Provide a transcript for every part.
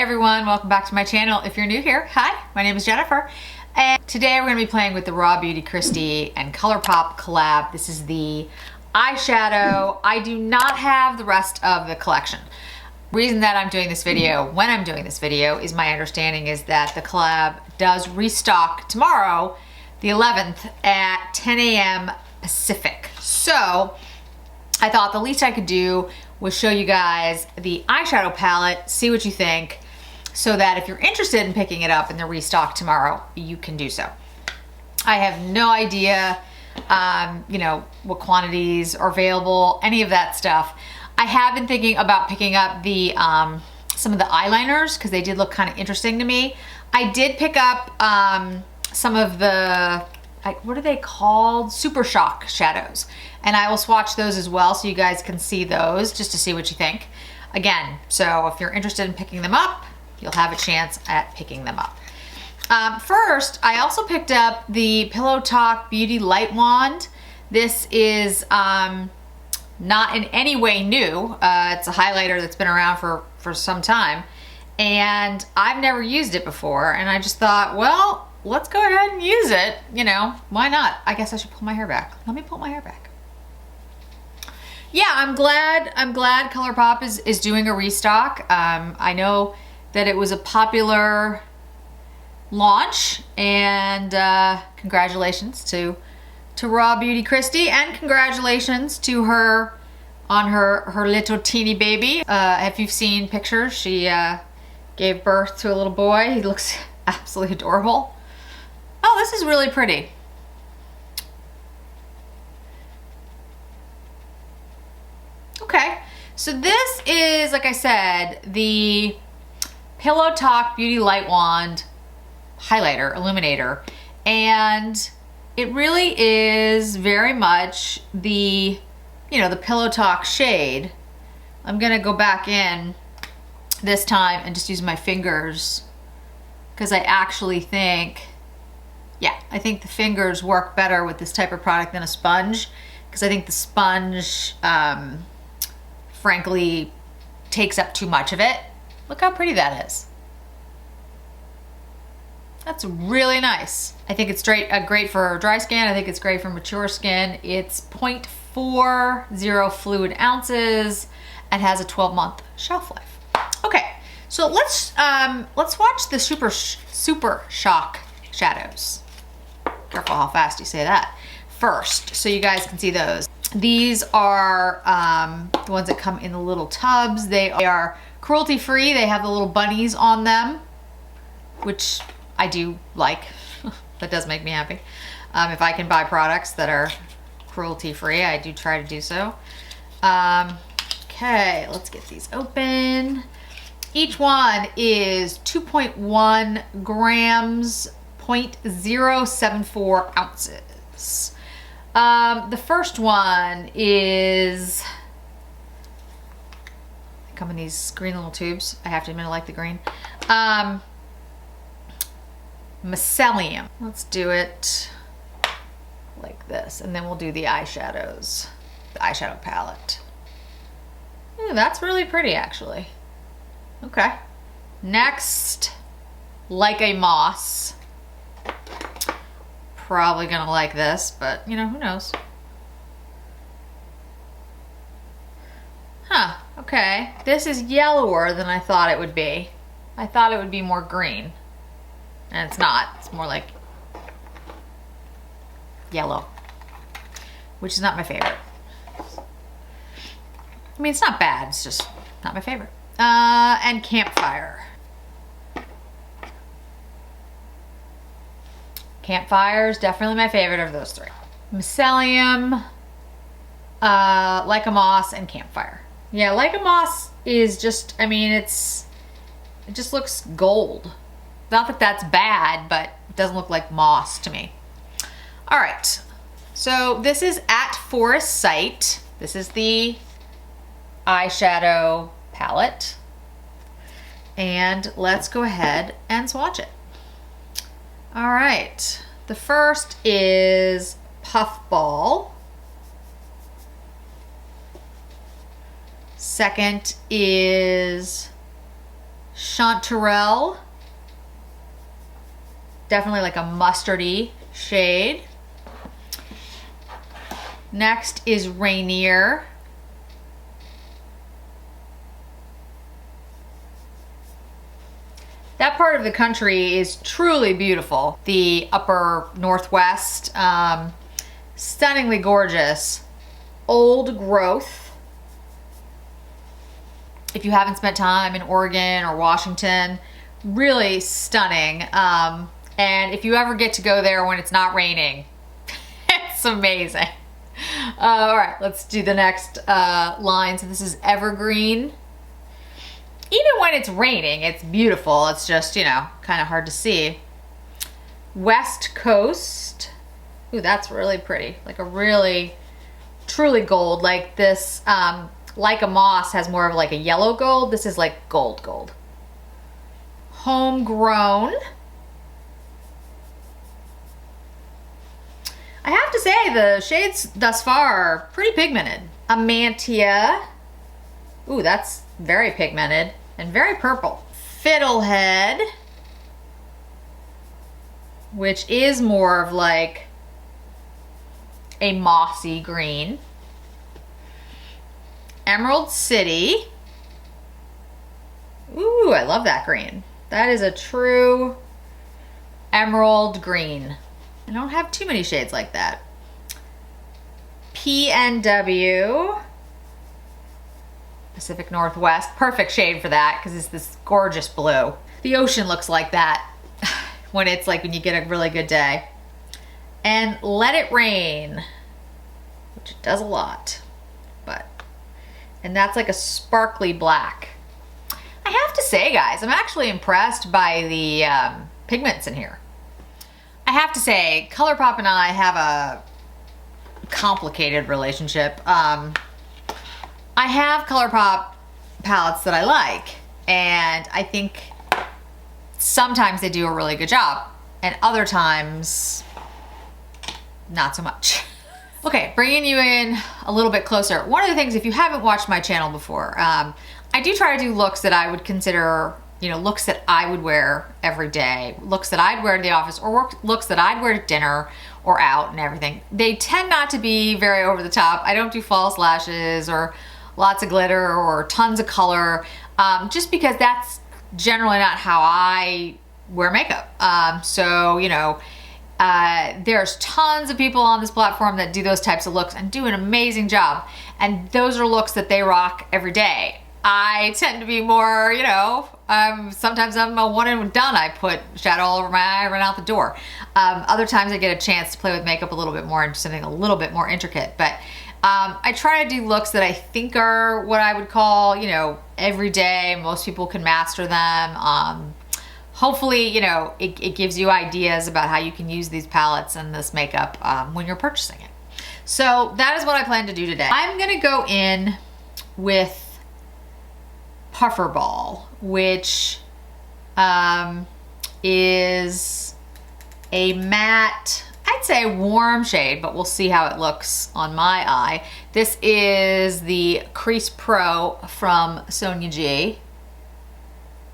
everyone, welcome back to my channel. If you're new here, hi, my name is Jennifer. And today we're gonna be playing with the Raw Beauty Kristi and Colourpop collab. This is the eyeshadow. I do not have the rest of the collection. Reason that I'm doing this video, when I'm doing this video, is my understanding is that the collab does restock tomorrow, the 11th at 10 a.m. Pacific. So I thought the least I could do was show you guys the eyeshadow palette, see what you think, so that if you're interested in picking it up in the restock tomorrow, you can do so. I have no idea, you know, what quantities are available, any of that stuff. I have been thinking about picking up the some of the eyeliners because they did look kind of interesting to me. I did pick up some of the, what are they called? Super Shock shadows. And I will swatch those as well so you guys can see those just to see what you think. Again, so if you're interested in picking them up, you'll have a chance at picking them up. First, I also picked up the Pillow Talk Beauty Light Wand. This is not in any way new. It's a highlighter that's been around for some time. And I've never used it before. And I just thought, well, let's go ahead and use it. You know, why not? I guess I should pull my hair back. Let me pull my hair back. Yeah, I'm glad Colourpop is doing a restock. I know that it was a popular launch, and congratulations to Raw Beauty Kristi, and congratulations to her on her little teeny baby. If you've seen pictures, she gave birth to a little boy. He looks absolutely adorable. Oh, this is really pretty. Okay, so this is, like I said, the Pillow Talk Beauty Light Wand highlighter, illuminator, and it really is very much the, you know, the Pillow Talk shade. I'm gonna go back in this time and just use my fingers because I actually think, yeah, I think the fingers work better with this type of product than a sponge, because I think the sponge, frankly, takes up too much of it. Look how pretty that is. That's really nice. I think it's great for dry skin. I think it's great for mature skin. It's 0.40 fluid ounces and has a 12-month shelf life. Okay, so let's watch the Super Shock shadows. Careful how fast you say that. First, so you guys can see those. These are the ones that come in the little tubs. They are cruelty-free. They have the little bunnies on them, which I do like. That does make me happy. If I can buy products that are cruelty-free, I do try to do so. Okay, let's get these open. Each one is 2.1 grams, 0.074 ounces. The first one is, they come in these green little tubes. I have to admit I like the green. Mycelium. Let's do it like this, and then we'll do the eyeshadows, the eyeshadow palette. Ooh, that's really pretty, actually. Okay. Next, Like a Moss. Probably gonna like this, but you know, who knows? Huh, okay. This is yellower than I thought it would be. I thought it would be more green. And it's not. It's more like yellow, which is not my favorite. I mean, it's not bad, it's just not my favorite. And Campfire. Campfire is definitely my favorite of those three. Mycelium, Like a Moss, and Campfire. Yeah, Like a Moss is just, I mean, it just looks gold. Not that that's bad, but it doesn't look like moss to me. All right, so this is at Forest Sight. This is the eyeshadow palette. And let's go ahead and swatch it. All right, the first is Puffball. Second is Chanterelle. Definitely like a mustardy shade. Next is Rainier. That part of the country is truly beautiful. The upper northwest, stunningly gorgeous. Old growth. If you haven't spent time in Oregon or Washington, really stunning. And if you ever get to go there when it's not raining, it's amazing. All right, let's do the next line. So this is Evergreen. Even when it's raining, it's beautiful. It's just, you know, kind of hard to see. West Coast. Ooh, that's really pretty. Like a really, truly gold. Like this, like a moss has more of like a yellow gold. This is like gold gold. Homegrown. I have to say the shades thus far are pretty pigmented. Amantia. Ooh, that's very pigmented and very purple. Fiddlehead, which is more of like a mossy green. Emerald City. Ooh, I love that green. That is a true emerald green. I don't have too many shades like that. PNW. Pacific Northwest. Perfect shade for that because it's this gorgeous blue. The ocean looks like that when it's like when you get a really good day. And Let It Rain, which it does a lot, and that's like a sparkly black. I have to say, guys, I'm actually impressed by the pigments in here. I have to say, Colourpop and I have a complicated relationship. I have Colourpop palettes that I like, and I think sometimes they do a really good job, and other times, not so much. Okay, bringing you in a little bit closer. One of the things, if you haven't watched my channel before, I do try to do looks that I would consider, you know, looks that I would wear every day, looks that I'd wear to the office, or looks that I'd wear to dinner or out and everything. They tend not to be very over the top. I don't do false lashes or lots of glitter or tons of color, just because that's generally not how I wear makeup. So, you know, there's tons of people on this platform that do those types of looks and do an amazing job. And those are looks that they rock every day. I tend to be more, you know, sometimes I'm a one and done. I put shadow all over my eye, run out the door. Other times I get a chance to play with makeup a little bit more and something a little bit more intricate. But I try to do looks that I think are what I would call, you know, every day. Most people can master them. Hopefully, you know, it gives you ideas about how you can use these palettes and this makeup when you're purchasing it. So that is what I plan to do today. I'm gonna go in with Puffer Ball, which is a matte, I'd say warm shade, but we'll see how it looks on my eye. This is the Crease Pro from Sonia G.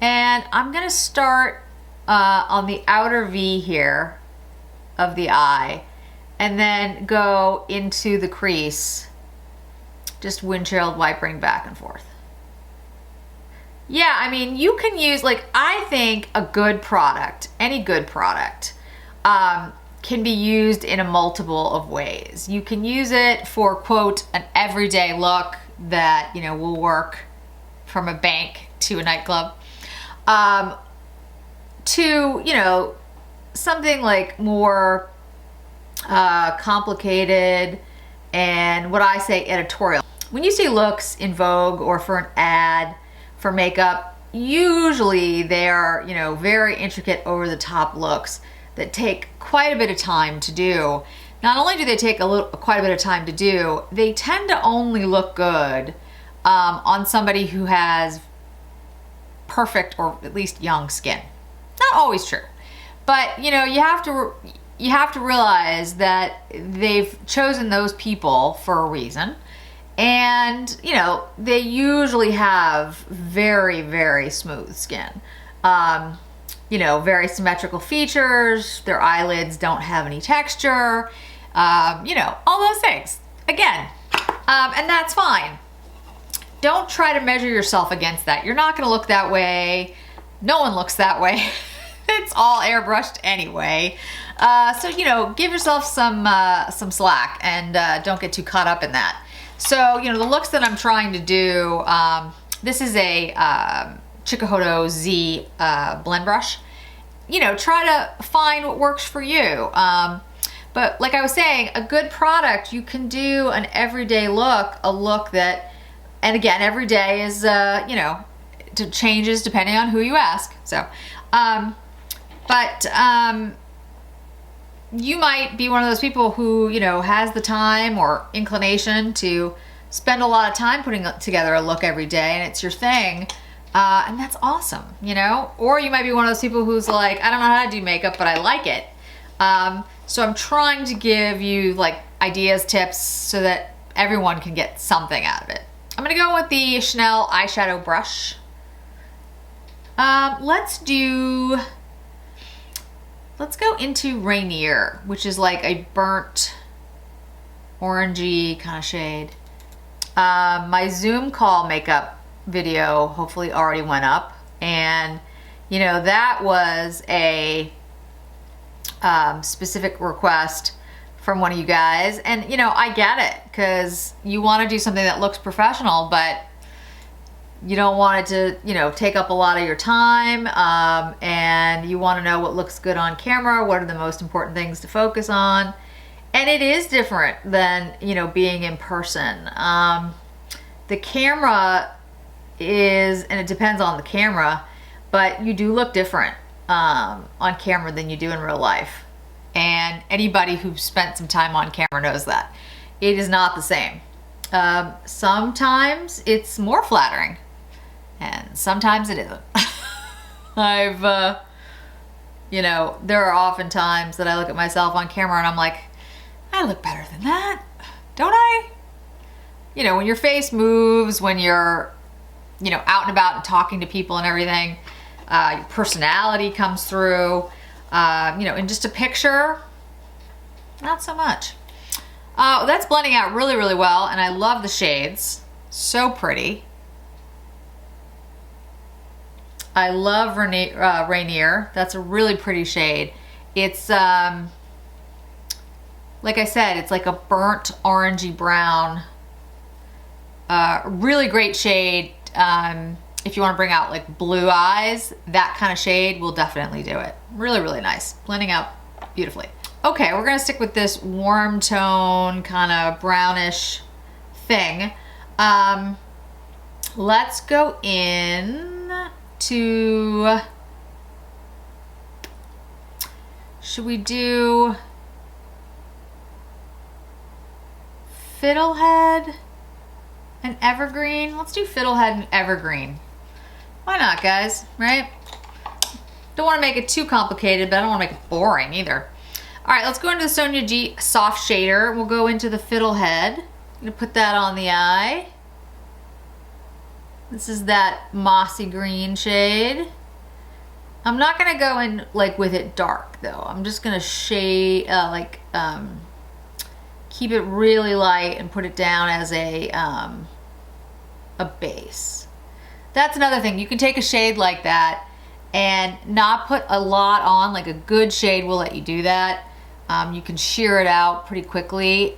And I'm gonna start on the outer V here of the eye and then go into the crease, just windshield wipering back and forth. Yeah, I mean, you can use, like, I think a good product, any good product, can be used in a multiple of ways. You can use it for, quote, an everyday look that, you know, will work from a bank to a nightclub. To, you know, something like more complicated and what I say editorial. When you see looks in Vogue or for an ad for makeup, usually they are, you know, very intricate over the top looks that take quite a bit of time to do. Not only do they take quite a bit of time to do, they tend to only look good on somebody who has perfect or at least young skin. Not always true, but you know, you have to realize that they've chosen those people for a reason, and you know, they usually have very, very smooth skin. You know, very symmetrical features. Their eyelids don't have any texture. You know, all those things. Again, and that's fine. Don't try to measure yourself against that. You're not gonna look that way. No one looks that way. It's all airbrushed anyway. So, you know, give yourself some slack and don't get too caught up in that. So, you know, the looks that I'm trying to do, this is a Chikuhodo Z blend brush. You know, try to find what works for you. But like I was saying, a good product, you can do an everyday look, a look that, and again, every day is, you know, changes depending on who you ask. So, you might be one of those people who, you know, has the time or inclination to spend a lot of time putting together a look every day and it's your thing. And that's awesome, you know? Or you might be one of those people who's like, I don't know how to do makeup, but I like it. So I'm trying to give you like ideas, tips, so that everyone can get something out of it. I'm gonna go with the Chanel eyeshadow brush. Let's go into Rainier, which is like a burnt orangey kind of shade. My Zoom call makeup video hopefully already went up, and you know, that was a specific request from one of you guys, and you know, I get it, because you want to do something that looks professional, but you don't want it to, you know, take up a lot of your time, and you want to know what looks good on camera, what are the most important things to focus on, and it is different than, you know, being in person. The camera is, and it depends on the camera, but you do look different on camera than you do in real life, and anybody who's spent some time on camera knows that. It is not the same. Sometimes it's more flattering, and sometimes it isn't. You know, there are often times that I look at myself on camera and I'm like, I look better than that, don't I? You know, when your face moves, when you're, you know, out and about and talking to people and everything, your personality comes through, you know, in just a picture, not so much. That's blending out really, really well, and I love the shades. So pretty. I love Rainier. That's a really pretty shade. It's, like I said, it's like a burnt orangey brown. Really great shade. If you want to bring out like blue eyes, that kind of shade will definitely do it. Really, really nice. Blending out beautifully. Okay, we're gonna stick with this warm tone, kind of brownish thing. Let's go in to, should we do Fiddlehead and Evergreen? Let's do Fiddlehead and Evergreen. Why not, guys, right? Don't want to make it too complicated, but I don't want to make it boring either. All right, let's go into the Sonia G soft shader. We'll go into the Fiddlehead. I'm gonna put that on the eye. This is that mossy green shade. I'm not gonna go in like with it dark though. I'm just gonna shade, keep it really light and put it down as a base. That's another thing. You can take a shade like that and not put a lot on. Like a good shade will let you do that. You can shear it out pretty quickly.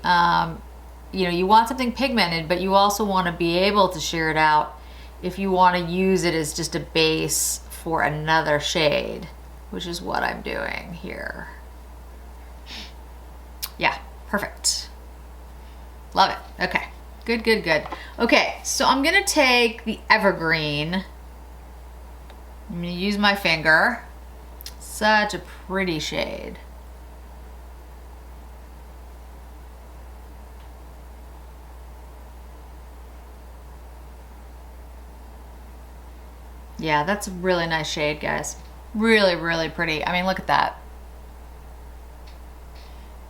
You know, you want something pigmented, but you also want to be able to shear it out if you want to use it as just a base for another shade, which is what I'm doing here. Yeah, perfect. Love it. Okay, good, good, good. Okay, so I'm gonna take the Evergreen. I'm gonna use my finger. Such a pretty shade. Yeah, that's a really nice shade, guys. Really, really pretty. I mean, look at that.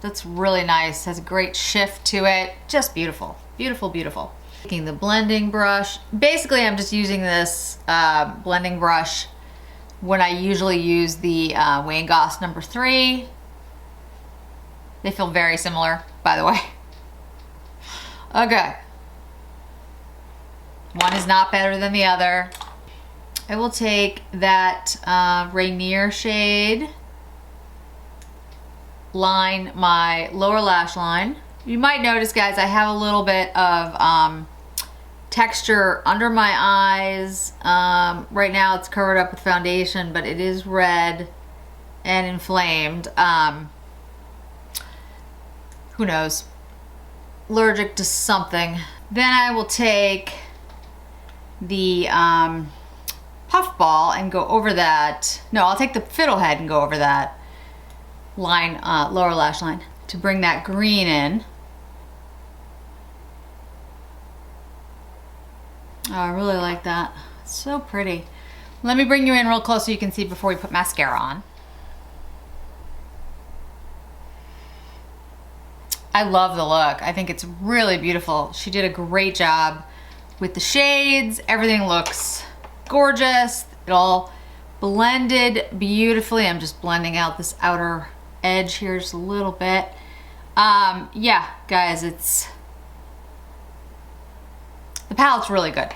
That's really nice. Has a great shift to it. Just beautiful. Beautiful, beautiful. Taking the blending brush. Basically, I'm just using this blending brush when I usually use the Wayne Goss number 3. They feel very similar, by the way. Okay. One is not better than the other. I will take that Rainier shade, line my lower lash line. You might notice, guys, I have a little bit of texture under my eyes. Right now it's covered up with foundation, but it is red and inflamed. Who knows? Allergic to something. Then I will take the puff ball and go over that. No, I'll take the fiddlehead and go over that line, lower lash line, to bring that green in. Oh, I really like that. It's so pretty. Let me bring you in real close so you can see before we put mascara on. I love the look. I think it's really beautiful. She did a great job with the shades. Everything looks gorgeous. It all blended beautifully. I'm just blending out this outer edge here just a little bit. Yeah, guys, the palette's really good.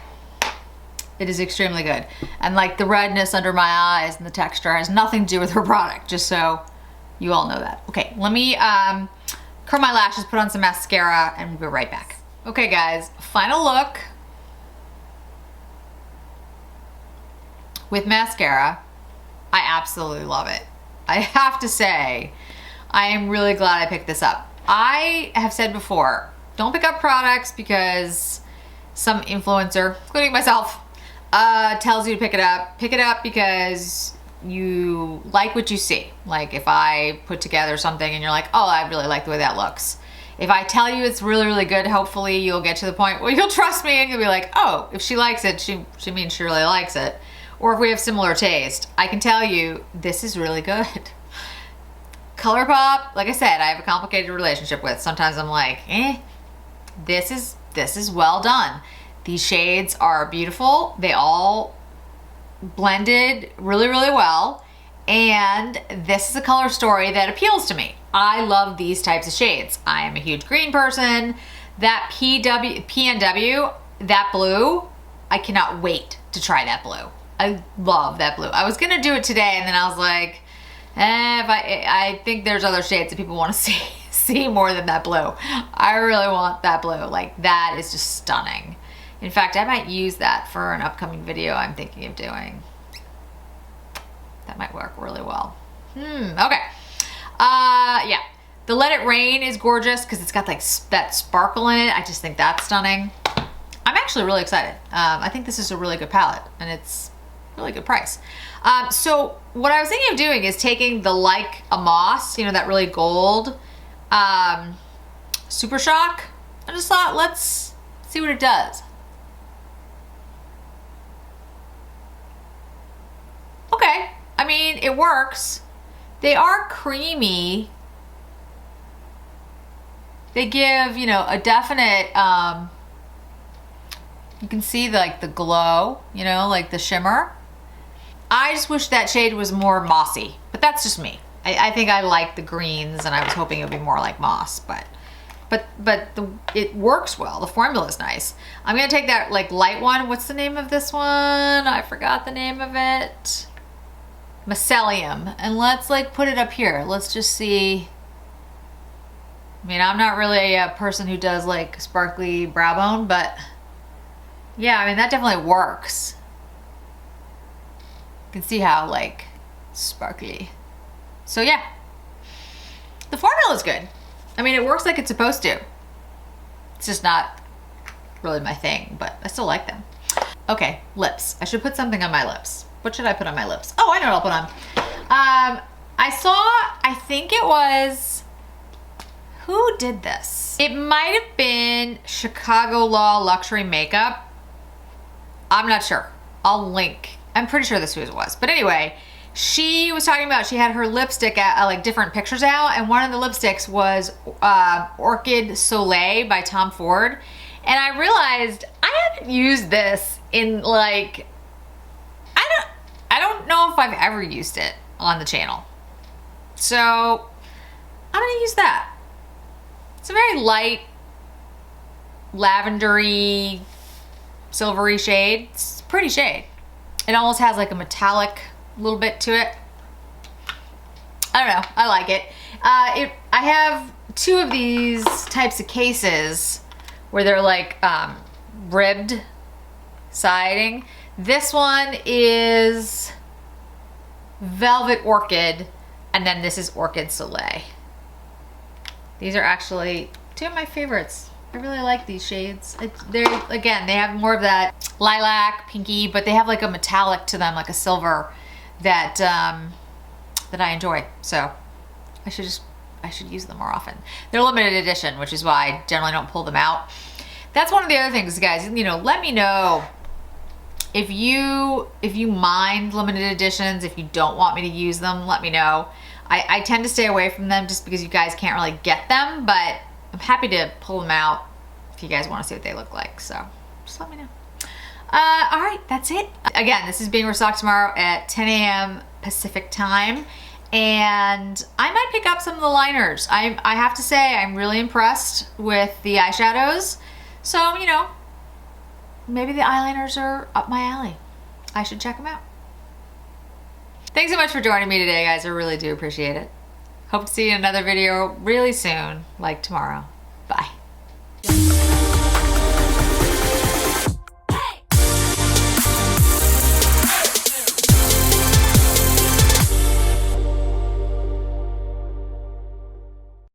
It is extremely good. And like the redness under my eyes and the texture has nothing to do with her product, just so you all know that. Okay, let me curl my lashes, put on some mascara, and we'll be right back. Okay, guys, final look with mascara. I absolutely love it. I have to say, I am really glad I picked this up. I have said before, don't pick up products because some influencer, including myself, tells you to pick it up. Pick it up because you like what you see. Like if I put together something and you're like, oh, I really like the way that looks. If I tell you it's really, really good, hopefully you'll get to the point where you'll trust me and you'll be like, oh, if she likes it, she means she really likes it. Or if we have similar taste, I can tell you this is really good. Colourpop, like I said, I have a complicated relationship with. Sometimes I'm like, this is well done. These shades are beautiful. They all blended really, really well. And this is a color story that appeals to me. I love these types of shades. I am a huge green person. That PNW, that blue, I cannot wait to try that blue. I love that blue. I was gonna do it today and then I was like, I think there's other shades that people want to see more than that blue. I really want that blue. Like that is just stunning. In fact, I might use that for an upcoming video I'm thinking of doing. That might work really well. Okay. Yeah. The Let It Rain is gorgeous because it's got like that sparkle in it. I just think that's stunning. I'm actually really excited. I think this is a really good palette and it's really good price. So what I was thinking of doing is taking the Like a Moss, you know, that really gold Super Shock. I just thought, let's see what it does. Okay, I mean, it works. They are creamy. They give, you know, a definite, you can see like the glow, you know, like the shimmer. I just wish that shade was more mossy, but that's just me. I think I like the greens and I was hoping it would be more like moss, but it works well. The formula is nice. I'm gonna take that like light one. What's the name of this one? I forgot the name of it. Mycelium. And let's like put it up here. Let's just see. I mean, I'm not really a person who does like sparkly brow bone, but yeah, I mean, that definitely works. You can see how like sparkly. So yeah, the formula is good. I mean, it works like it's supposed to. It's just not really my thing, but I still like them. Okay, lips. I should put something on my lips. What should I put on my lips? Oh, I know what I'll put on. I think it was, who did this? It might have been Chicago Law Luxury Makeup. I'm not sure. I'll link. I'm pretty sure this is who it was. But anyway, she was talking about, she had her lipstick at like different pictures out, and one of the lipsticks was Orchid Soleil by Tom Ford. And I realized I haven't used this in like, I don't know if I've ever used it on the channel. So I'm gonna use that. It's a very light, lavendery, silvery shade. It's a pretty shade. It almost has like a metallic little bit to it. I don't know, I like it. I have two of these types of cases where they're like ribbed siding. This one is Velvet Orchid, and then this is Orchid Soleil. These are actually two of my favorites. I really like these shades. They're, again, they have more of that lilac, pinky, but they have like a metallic to them, like a silver that that I enjoy. So I should use them more often. They're limited edition, which is why I generally don't pull them out. That's one of the other things, guys. You know, let me know if you mind limited editions. If you don't want me to use them, let me know. I tend to stay away from them just because you guys can't really get them, but I'm happy to pull them out if you guys want to see what they look like. So just let me know. All right, that's it. Again, this is being restocked tomorrow at 10 a.m. Pacific time. And I might pick up some of the liners. I have to say, I'm really impressed with the eyeshadows. So, you know, maybe the eyeliners are up my alley. I should check them out. Thanks so much for joining me today, guys. I really do appreciate it. Hope to see you in another video really soon, like tomorrow. Bye.